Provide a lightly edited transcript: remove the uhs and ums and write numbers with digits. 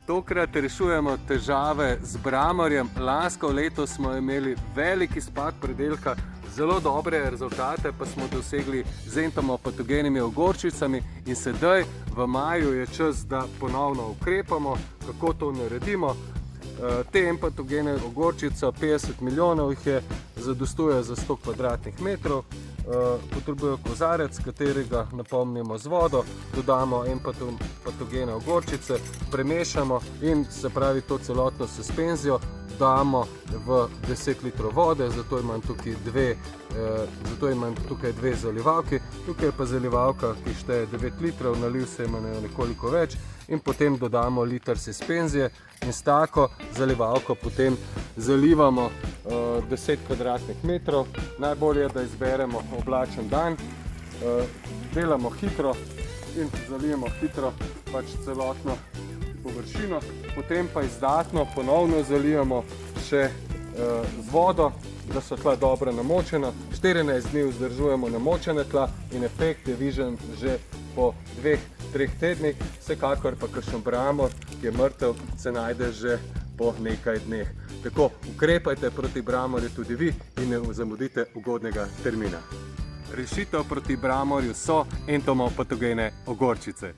Tokrat rešujemo težave z bramorjem. Lansko leto smo imeli velik izpad pridelka, zelo dobre rezultate pa smo dosegli z entomopatogenimi ogorčicami in sedaj v maju je čas, da ponovno ukrepamo. Kako to naredimo? Te empatogene ogorčice, 50 milijonov jih je, zadostuje za 100 kvadratnih metrov. Potrebujejo kozarec, katerega napolnimo z vodo, dodamo empatogene ogorčice, premešamo in se pravi to celotno suspenzijo damo v 10 litrov vode, zato imam tukaj dve zalivalki. Tukaj je pa zalivalka, ki šteje 9 litrov, naliv se ima nekoliko več in potem dodamo liter suspenzije in s tako zalivalko potem zalivamo 10 kvadratnih metrov. Najbolje je, da izberemo oblačen dan, delamo hitro in zalijemo hitro celotno površino, potem pa izdatno ponovno zalijemo še z vodo, da so tla dobro namočena. 14 dni vzdržujemo namočene tla in efekt je viđen že po 2-3 tednih, vsekakor pa kakšen bramor, ki je mrtev, se najde že po nekaj dneh. Tako, ukrepajte proti bramorju tudi vi in ne zamudite ugodnega termina. Rešitev proti bramorju so entomopatogene ogorčice.